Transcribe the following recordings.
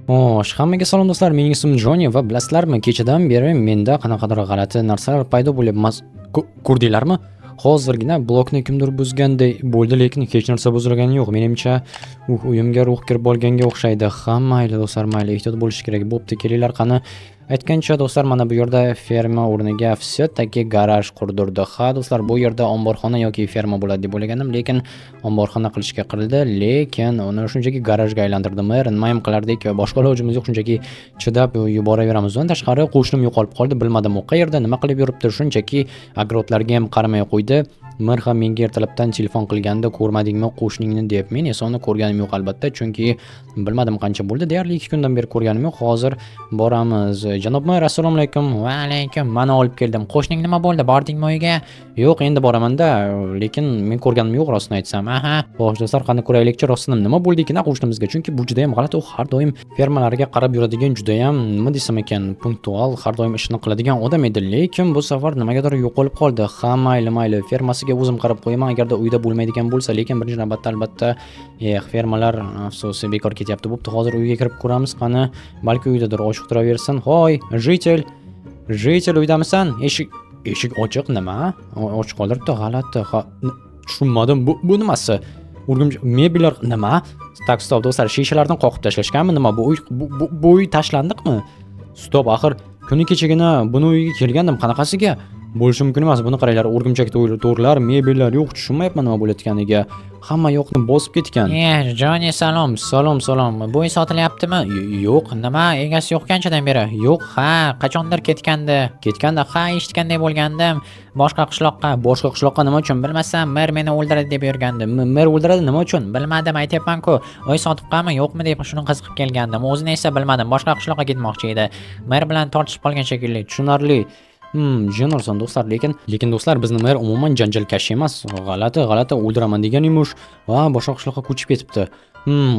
Hammaga salom do'stlar, mening ismim Joni va bilasizlarmi, kechadan beri menda qanaqadir g'alati narsalar paydo bo'lyapti. Ko'rdinglarmi? Hozirgina blokni kimdir buzganday bo'ldi, lekin hech narsa buzilgani yo'q. Menimcha, uyimga ruh kirib olganga o'xshaydi. Mayli do'stlar, mayli, ehtiyot bo'lish kerak. Bo'pti, kelinglar qani. Aytgancha do'stlar, mana bu yerda ferma o'rniga все-таки garaj qurdirdi. Do'stlar, bu yerda omborxona yoki ferma bo'ladi deb o'ylagandim, lekin omborxona qilishga qirildi, lekin uni shunchaki garajga aylantirdi. Nima ham qilardik? Boshqa ilojimiz yo'q, shunchaki chidab yuboraveramiz. Undan tashqari qo'shnim yo'qolib qoldi, bilmadim u qayerda, nima qilib yuribdi. Shunchaki agrotlarga ham qaramay qo'ydi. Mir ham menga ertalabdan telefon qilganda ko'rmadingmi qo'shningni deb. Men esa uni ko'rganim yo'q albatta, chunki bilmadim qancha bo'ldi. Deyarli 2 kundan beri ko'rganim yo'q. Hozir boramiz. Janob Mir, assalomu alaykum. Va alaykum. Mana olib keldim. Qo'shning nima bo'ldi? Bordingmi uyga? Yo'q, endi boraman-da, lekin men ko'rganim yo'q rostini aytsam. Xo'sh do'stlar, qani ko'raylikchi rostini nima bo'ldi ekan qo'shnimizga? Chunki bu juda ham g'alati, u har doim fermalarga qarab yuradigan, juda ham nima desam ekan, punktual, har doim ishini qiladigan odam edi, lekin bu safar nimagadir yo'qolib qoldi. Mayli, fermasiga o'zim qarab qo'yaman agarda uyda bo'lmaydigan bo'lsa, lekin birinchi navbatda albatta fermalar afsusi bekor ketyapti. Bo'pti, hozir uyga kirib ko'ramiz qani, balki uydadir, ochiq turaversin. Hoy, jitel uydamisan? Eshik ochiq. Nima? Ochiq qoldiribdi, g'alati. Tushunmadim. Bu nimasi? Urgimchi mebellar nima? Tak, stop do'stlar, shishalarni qoqib tashlashganmi nima? Bu uy tashlandikmi? Stop, axir kuni kechagina buni uyga kelgandim, qanaqasiga? Bo'lishi mumkin emas. Buni qaranglar, o'rgimchak to'rlar, mebellar yo'q, tushunmayapman nima bo'layotganiga. Hamma yoqni bosib ketgan. Joni, salom. Bu uy sotilyaptimi? Yo'q. Nima, egasi yo'q qanchadan beri? Yo'q. Qachondir ketgandi. Eshitganday bo'lgandim. Boshqa qishloqqa nima uchun bilmasam, mer meni o'ldiradi deb yurgandi. Mer o'ldiradi nima uchun? Bilmadim, aytyapman-ku. Uy sotibqami, yo'qmi deb shuni qiziqib kelgandim. O'zini esa bilmadim. Boshqa qishloqqa ketmoqchi edi. Mer bilan tortishib qolgan shekilli. Tushunarli. Jino'rsan do'stlar, lekin do'stlar, bizni mer umuman janjalkash emas. G'alati o'ldiraman degan emish va boshqa qishloqqa ko'chib ketibdi.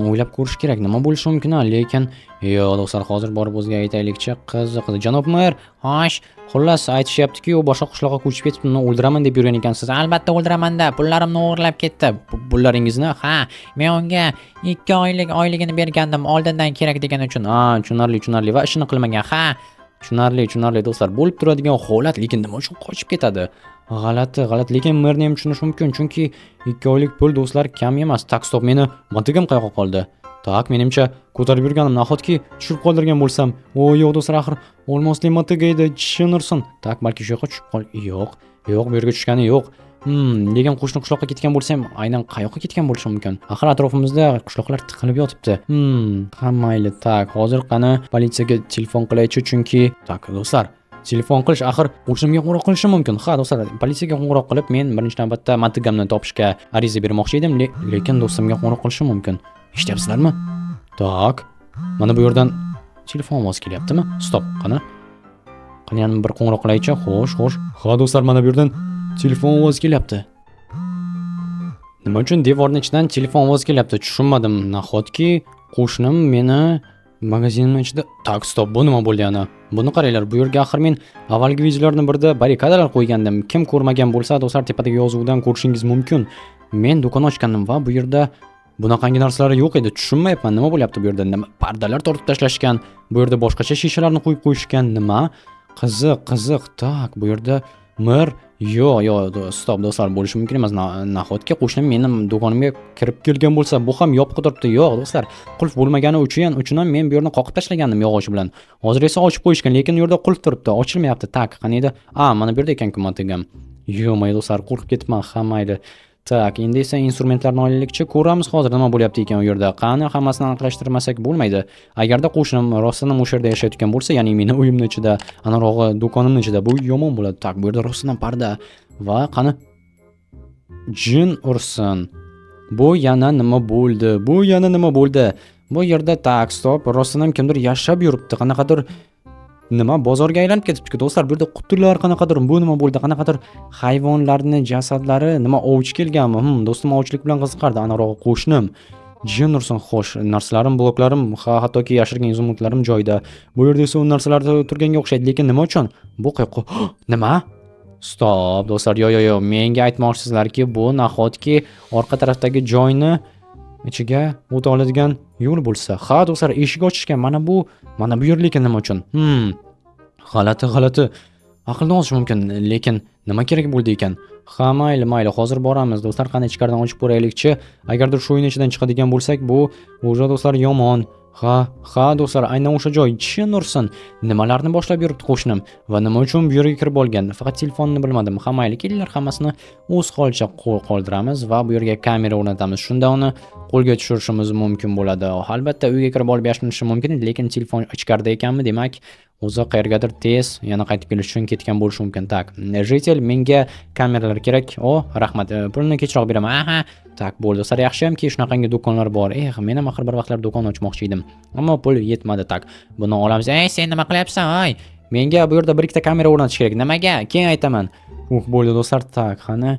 O'ylab ko'rish kerak, nima bo'lishi mumkin, lekin yo'q do'stlar, hozir borib o'ziga aytaylikchi. Qiziq. Janob mer, xo'sh, xullas aytishyapti-ki, u boshqa qishloqqa ko'chib ketib, uni o'ldiraman deb yurgan ekansiz. Albatta o'ldiraman-da, pullarimni o'g'irlab ketdi. Pullaringizni? Men unga 2 oyligini bergandim, oldindan kerak degan uchun. Tushunarli va ishini qilmagan. Tushunarli do'stlar, bo'lib turadigan holat, lekin nima uchun qochib ketadi? G'alati, lekin merni ham tushunish mumkin, chunki 2 oylik pul do'stlar kam emas. Tak, stop, meni motigim qayoqqa qoldi? Tak, menimcha ko'tarib yurganim nahotki tushirib qoldirgan bo'lsam. Yo'q do'stlar, axir olmosli motiga edi, tushunursan. Tak, balki shu yoqqa tushib qol. Yo'q, bu yerga tushgani yo'q. Lekin qo'shni qishloqqa ketgan bo'lsa ham, aynan qayoqqa ketgan bo'lishi mumkin? Axir atrofimizda qishloqlar tiqilib yotibdi. Mayli, tak, hozir qani politsiyaga telefon qilaychi, chunki tak do'stlar, telefon qilish axir qo'shnimga qo'ng'iroq qilishim mumkin. Do'stlar, politsiyaga qo'ng'iroq qilib, men birinchi navbatda motigamni topishga ariza bermoqchi edim, lekin do'stimga qo'ng'iroq qilishim mumkin. Eshityapsizlarmi? Tak, mana bu yerdan telefon ovoz kelyaptimi? Stop, qani yana bir qo'ng'iroq qilaychi. Xo'sh. Do'stlar, mana bu yerdan telefon ovoz kelyapti. Nima uchun devorning ichidan telefon ovoz kelyapti? Tushunmadim. Nahotki qo'shnim meni magazinning ichida. Tak, stop, bu nima bo'ldi yana? Buni qaranglar, bu yerga axir men avvalgi videolarning birida barrikadalar qo'ygandim. Kim ko'rmagan bo'lsa, do'stlar, tepadagi yozuvdan ko'rishingiz mumkin. Men do'kon ochgandim va bu yerda bunaqangi narsalar yo'q edi. Tushunmayapman, nima bo'lyapti bu yerda? Nima pardalar tortib tashlashgan? Bu yerda boshqacha shishalarni qo'yib qo'yishgan. Nima? Qiziq. Tak, bu yerda mer yo'q, stop do'stlar, bo'lishi mumkin emas. Nahotki qo'shnim mening do'konimga kirib kelgan bo'lsa, bu ham yopiq turibdi. Yo'q do'stlar, qulf bo'lmagani uchun ham men bu yerni qoqib tashlagandim yog'och bilan. Hozir esa ochib qo'yishgan, lekin u yerda qulf turibdi, ochilmayapti. Tak, qani edi? Mana bu yerda ekan-ku motigam. Yo'q, do'stlar, qo'rqib ketman. Mayli. Tak, endi esa instrumentlarni olaylikchi, ko'ramiz hozir nima bo'lyapti ekan u yerda. Qani hammasini aniqlashtirmasak bo'lmaydi. Agarda qo'shnim rostdan o'sha yerda yashayotgan bo'lsa, ya'ni meni uyimning ichida, anarog'i do'konimning ichida, bu yomon bo'ladi. Tak, bu yerda rostdan parda va qani jin ursin. Bu yana nima bo'ldi? Bu yerda tak, stop, rostdan ham kimdir yashab yuribdi. Qanaqadir nima bozorga aylanib ketibdi do'stlar. Bu yerda qutilar qanaqadir, bu nima bo'ldi? Qanaqadir hayvonlarning jasadlari, nima ovchi kelganmi? Do'stim ovchilik bilan qiziqardi, anarog'i qo'shnim. Jin ursin, xo'sh, narsalarim, bloklarim, hattoki yashirgan izomutlarim joyida. Bu yerda esa u narsalar turganga o'xshaydi, lekin nima uchun? Bu qayoqqa? Nima? Stop do'stlar, yo'q, menga aytmoqchisizlarki, bu nahotki orqa tarafdagi joyni ichiga o'ta oladigan yo'l bo'lsa. Ha, do'stlar, eshik ochishgan. Mana bu yer lekin nima uchun? G'alati. Aqlni olish mumkin, lekin nima kerak bo'ldi ekan? Ha, mayli, hozir boramiz. Do'stlar, qani ichkaridan ochib ko'raylikchi. Agarda shu o'yin ichidan chiqadigan bo'lsak, bu o'sha do'stlar yomon. Ha, do'stlar, aynan o'sha joy chin ursin. Nimalarni boshlab yuribdi qo'shnim va nima uchun bu yerga kirib olgan? Faqat telefonni bilmadim. Ha, mayli, kelinglar, hammasini o'z holicha qoldiramiz va bu yerga kamera o'rnatamiz. Shunda uni qo'lga tushirishimiz mumkin bo'ladi. Albatta, uyga kirib olib yashirishim mumkin, lekin telefon ichkarida ekanmi, demak, o'zi qayergadir tez yana qaytib kelish uchun ketgan bo'lishi mumkin. Tak, jitel, menga kameralar kerak. Rahmat. Pulni kechroq beraman. Aha. Tak, bo'ldi. Do'stlar, yaxshiyamki shunaqangi do'konlar bor. Men ham axir bir vaqtlar do'kon ochmoqchi edim, ammo pul yetmadi. Tak, buni olamiz. Sen nima qilyapsan, oy? Menga bu yerda bir ikkita kamera o'rnatish kerak. Nimaga? Keyin aytaman. Bo'ldi do'stlar. Tak, qani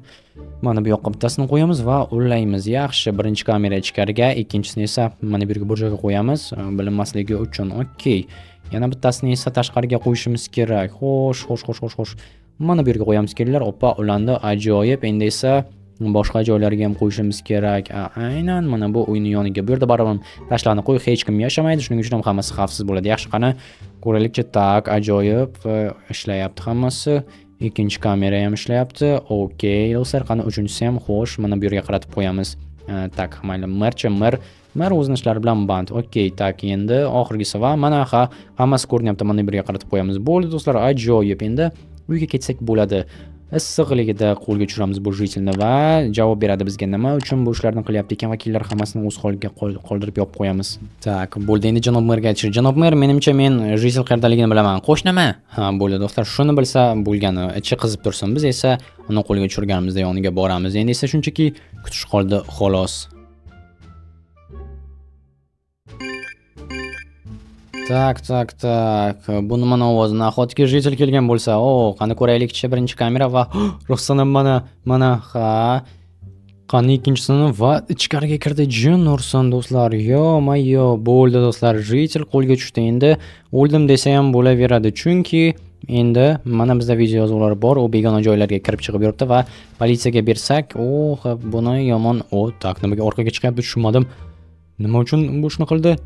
mana bu yoqqa bittasini qo'yamiz va ulaymiz. Yaxshi, birinchi kamera ichkariga, ikkinchisini esa mana bu yerga bir joyga qo'yamiz, bilinmasligi uchun. Okey. Yana bittasini esa tashqariga qo'yishimiz kerak. Xo'sh. Mana bu yerga qo'yamiz, kelinglar. Oppa, ulandi. Ajoyib. Endi esa boshqa joylarga ham qo'yishimiz kerak. Aynan mana bu uyning yoniga. Bu yerda baribir tashlarni qo'y, hech kim yashamaydi. Shuning uchun ham hammasi xavfsiz bo'ladi. Yaxshi, qani ko'raylikchi. Tak, ajoyib. Ishlayapti hammasi. Ikkinchi kamera ham ishlayapti. Okey, do'stlar, qani uchinchisi ham. Xo'sh, mana bu yerga qaratib qo'yamiz. Tak, mayli. Mer o'zini ishlari bilan band. Okey, tak, endi oxirgisi va mana hammasi ko'rinyapti. Mana bu yerga qaratib qo'yamiz. Bo'ldi do'stlar, ajoyib. Endi uyga ketsak bo'ladi. Issiqligida qo'lga tushiramiz bu jitilni va javob beradi bizga nima uchun bu ishlarni qilyapti ekan. Vakillar hammasini o'z holiga qoldirib yopib qo'yamiz. Tak, bo'ldi. Endi janob merga aytishir. Janob mer, menimcha men jitil qayerdaligini bilaman. Qo'shnimi? Ha, bo'ldi do'stlar, shuni bilsa bo'lgani. Ichi qizib tursin. Biz esa uni qo'lga tushirganimizda yoniga boramiz. Endi esa shunchaki kutish qoldi, xolos. Tak. Bu nimani ovozi? Nahotki jitil kelgan bo'lsa? Qani ko'raylikchi, birinchi kamera va rostdan mana qani ikkinchisini va ichkariga kirdi. Jin ursin do'stlar. Yo, bo'ldi do'stlar, jitil qo'lga tushdi. Endi o'ldim desa ham bo'laveradi, chunki endi mana bizda video yozuvlar bor. U begona joylarga kirib chiqib yuribdi va politsiyaga bersak, buni yomon. Tak, nimaga orqaga chiqyapti tushunmadim. Nima uchun bu shuni qildi?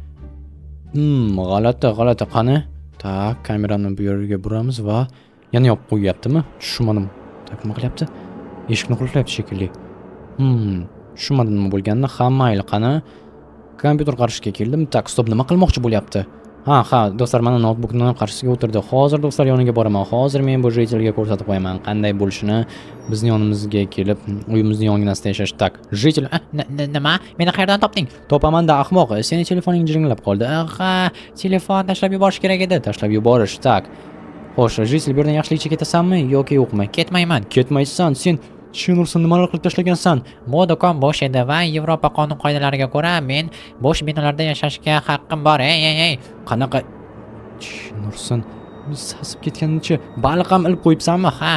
G'alati. Qani? Tak, kamerani bu yerga buramiz va yana yopib qo'yyaptimi? Tushunmadim. Tak, nima qilyapti? Eshikni qulflayapti shekilli. Tushunmadim nima bo'lganini. Ha, mayli, qani kompyuter qarshishiga keldim. Tak, stop, nima qilmoqchi bo'lyapti? Ha, do'stlar, mana notebookning qarshisiga o'tirdi. Hozir do'stlar yoniga boraman. Hozir men bu jitilga ko'rsatib qo'yaman qanday bo'lishini. Bizni yonimizga kelib, uyimizning yonginasida yashash. Tak, jitil. Nima? Meni qayerdan topding? Topaman-da, ahmoq. Seni telefoning jiringlab qoldi. Telefon tashlab yuborish kerak edi. Tashlab yuborish. Tak. Xo'sh, jitil, bu yerdan yaxshilikcha ketasanmi yoki yo'qmi? Ketmayman. Ketmaysan. Sen chin ursin, nimalar qilib tashlagansan? Bu do'kon bo'sh edi va Yevropa qonun qoidalariga ko'ra men bo'sh binolarda yashashga haqqim bor. Ey. Qanaqa chin ursin? Sasib ketganicha baliq ham ilib qo'yibsanmi? Ha,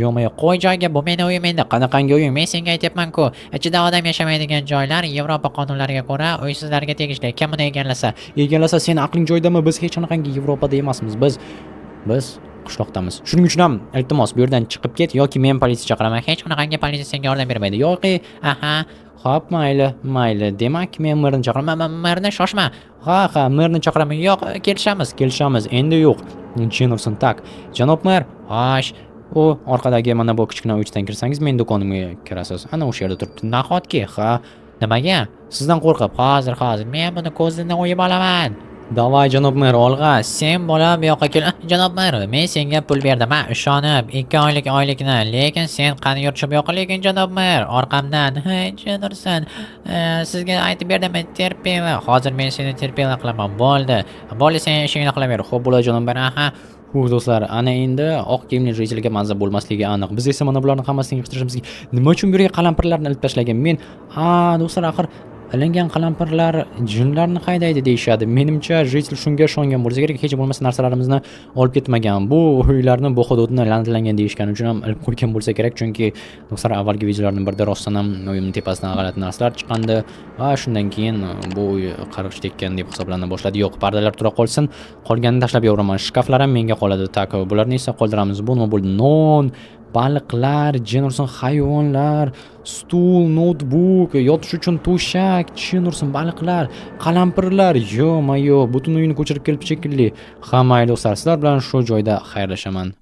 yo'q, qo'y joyga, bu meni uyim endi. Qanaqangi uying? Men senga aytyapman-ku, ichida odam yashamaydigan joylar Yevropa qonunlariga ko'ra uysizlarga tegishli. Kim uni egallasa sen aqling joyidami? Biz hech qanaqangi Yevropada emasmiz. Biz qishloqdamiz. Shuning uchun ham iltimos bu yerdan chiqib ket yoki men politsiya chaqiraman. Hech qanaqangi politsiya senga yordam bermaydi. Yo'qi, xo'p, mayli. Demak, men merni chaqiraman. Merni shoshma. Ha, merni chaqiraman. Yo'q, kelishamiz. Endi yo'q. Chin ursin. Tak, janob mer. Xo'sh. U orqadagi mana bu kichkina uydan kirsangiz, men do'konimga kirasiz. Ana o'sha yerda turibdi. Nahotki, nimaga? Sizdan qo'rqib. Hozir men buni ko'zini o'yib olaman. Davay janob mer, olg'a. Sen bola bu yoqqa kel. Janob mer, men senga pul berdim, ishonib 2 oylikni, lekin sen qani yurtchi bu yoqqa, lekin janob mer, orqamdan jidursan. Sizga aytib berdim, terping. Hozir men seni terping qilaman. Bo'ldi, sen ishingni qilaver. Xo'p, bo'ladi janob mer. Do'stlar, ana endi oq kiyimli jitilga manzil bo'lmasligi aniq. Biz esa mana bularni hammasini yig'ishtirishimiz kerak. Nima uchun bu yerga qalampirlarni ilib tashlagan? Men, do'stlar, axir ilingan qalampirlar jinlarni haydaydi deyishadi. Menimcha jitil shunga ishongan bo'lsa kerak, hech bo'lmasa narsalarimizni olib ketmagan. Bu uylarni, bu hududni la'natlangan deyishgani uchun ham ilib qo'ygan bo'lsa kerak, chunki do'stlar, avvalgi videolarning birida rostdan ham uyimning tepasidan g'alati narsalar chiqqandi va shundan keyin bu uy qarg'ish tekkan deb hisoblana boshladi. Yo'q, pardalar tura qolsin, qolganini tashlab yuboraman. Shkaflar ham menga qoladi. Tak, bularni esa qoldiramiz. Bu nima bo'ldi? Non. baliqlar, jin ursin hayvonlar, stul, notebook, yotish uchun to'shak, jin ursin baliqlar, qalampirlar, yo-mayo, butun uyni ko'chirib kelibdi shekilli. Ha, mayli do'stlar, sizlar bilan shu joyda xayrlashaman.